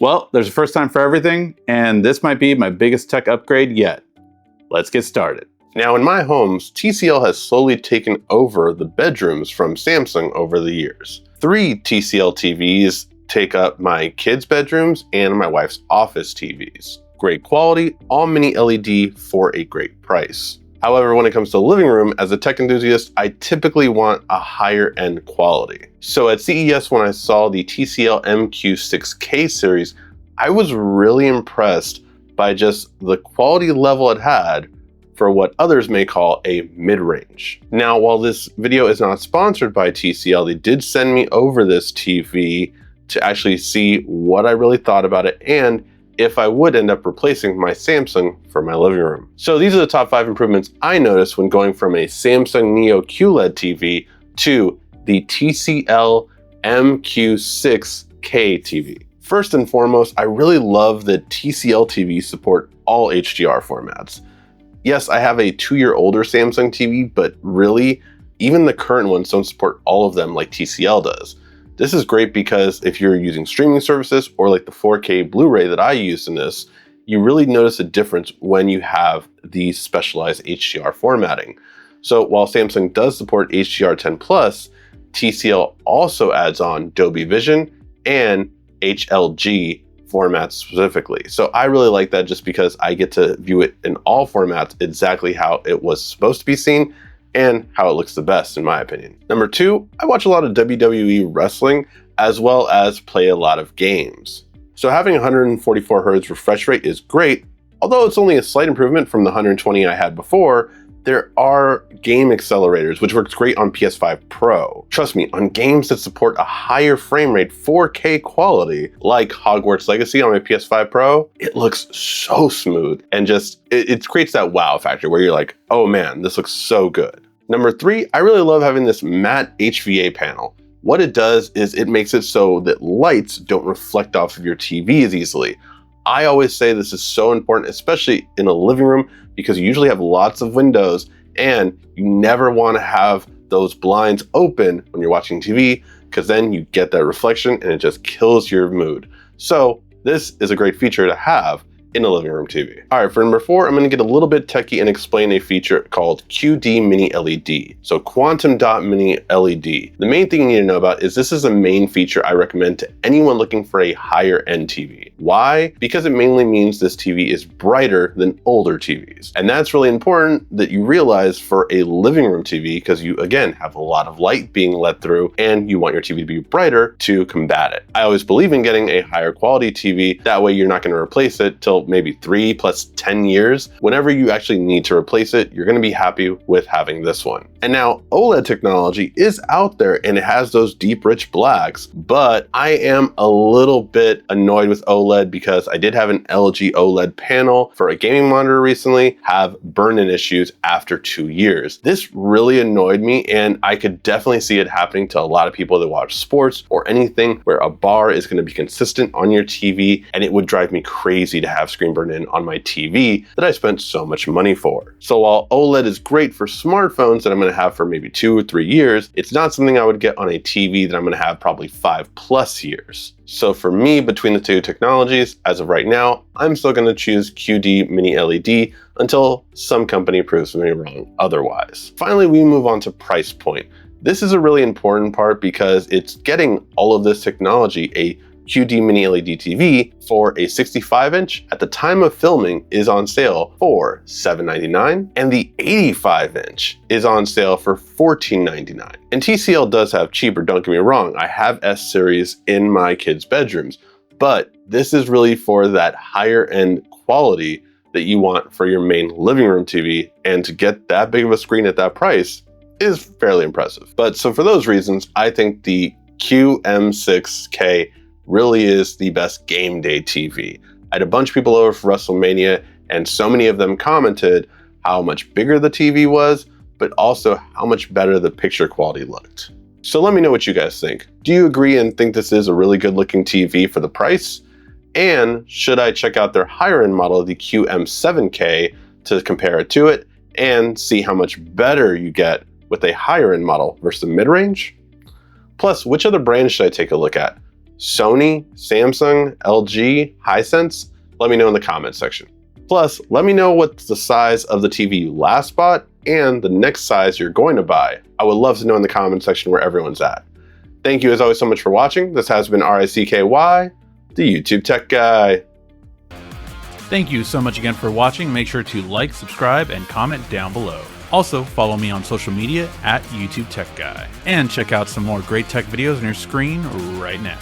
Well, there's a first time for everything, and this might be my biggest tech upgrade yet. Let's get started. Now in my homes, TCL has slowly taken over the bedrooms from Samsung over the years. 3 TCL TVs take up my kids' bedrooms and my wife's office TVs. Great quality, all mini LED for a great price. However, when it comes to the living room, as a tech enthusiast, I typically want a higher end quality. So at CES, when I saw the TCL MQ6K series, I was really impressed by just the quality level it had for what others may call a mid-range. Now, while this video is not sponsored by TCL, they did send me over this TV to actually see what I really thought about it and if I would end up replacing my Samsung for my living room. So these are the top 5 improvements I noticed when going from a Samsung Neo QLED TV to the TCL MQ6K TV. First and foremost, I really love that TCL TVs support all HDR formats. Yes, I have a 2-year older Samsung TV, but really, even the current ones don't support all of them like TCL does. This is great because if you're using streaming services or like the 4K Blu-ray that I use in this, you really notice a difference when you have the specialized HDR formatting. So while Samsung does support HDR10+, TCL also adds on Dolby Vision and HLG formats specifically. So I really like that just because I get to view it in all formats exactly how it was supposed to be seen and how it looks the best in my opinion. Number 2, I watch a lot of WWE wrestling as well as play a lot of games. So having 144 Hz refresh rate is great, although it's only a slight improvement from the 120 I had before. There are game accelerators, which works great on PS5 Pro. Trust me, on games that support a higher frame rate, 4K quality, like Hogwarts Legacy on my PS5 Pro, it looks so smooth and just, it creates that wow factor where you're like, oh man, this looks so good. Number 3, I really love having this matte HVA panel. What it does is it makes it so that lights don't reflect off of your TV as easily. I always say this is so important, especially in a living room, because you usually have lots of windows and you never want to have those blinds open when you're watching TV, because then you get that reflection and it just kills your mood. So this is a great feature to have in a living room TV. All right, for number 4, I'm gonna get a little bit techie and explain a feature called QD Mini LED. So Quantum Dot Mini LED. The main thing you need to know about is this is a main feature I recommend to anyone looking for a higher end TV. Why? Because it mainly means this TV is brighter than older TVs. And that's really important that you realize for a living room TV, because you, again, have a lot of light being let through and you want your TV to be brighter to combat it. I always believe in getting a higher quality TV. That way you're not gonna replace it till maybe 3 plus 10 years. Whenever you actually need to replace it, you're gonna be happy with having this one. And now OLED technology is out there and it has those deep, rich blacks, but I am a little bit annoyed with OLED because I did have an LG OLED panel for a gaming monitor recently have burn-in issues after 2 years. This really annoyed me and I could definitely see it happening to a lot of people that watch sports or anything where a bar is gonna be consistent on your TV, and it would drive me crazy to have screen burn in on my TV that I spent so much money for. So while OLED is great for smartphones that I'm gonna have for maybe 2 or 3 years, it's not something I would get on a TV that I'm gonna have probably 5+ years. So for me, between the two technologies, as of right now, I'm still gonna choose QD Mini LED until some company proves me wrong otherwise. Finally, we move on to price point. This is a really important part because it's getting all of this technology. A QD Mini LED TV for a 65-inch at the time of filming is on sale for $799, and the 85-inch is on sale for $1499. And TCL does have cheaper, don't get me wrong. I have S series in my kids' bedrooms, but this is really for that higher end quality that you want for your main living room TV, and to get that big of a screen at that price is fairly impressive. But so for those reasons, I think the QM6K really is the best game day TV. I had a bunch of people over for WrestleMania and so many of them commented how much bigger the TV was, but also how much better the picture quality looked. So let me know what you guys think. Do you agree and think this is a really good looking TV for the price? And should I check out their higher end model, the QM7K, to compare it to it and see how much better you get with a higher end model versus the mid-range? Plus, which other brands should I take a look at? Sony, Samsung, LG, Hisense? Let me know in the comments section. Plus, let me know what's the size of the TV you last bought and the next size you're going to buy. I would love to know in the comments section where everyone's at. Thank you as always so much for watching. This has been RICKY, the YouTube Tech Guy. Thank you so much again for watching. Make sure to like, subscribe, and comment down below. Also, follow me on social media at YouTube Tech Guy. And check out some more great tech videos on your screen right now.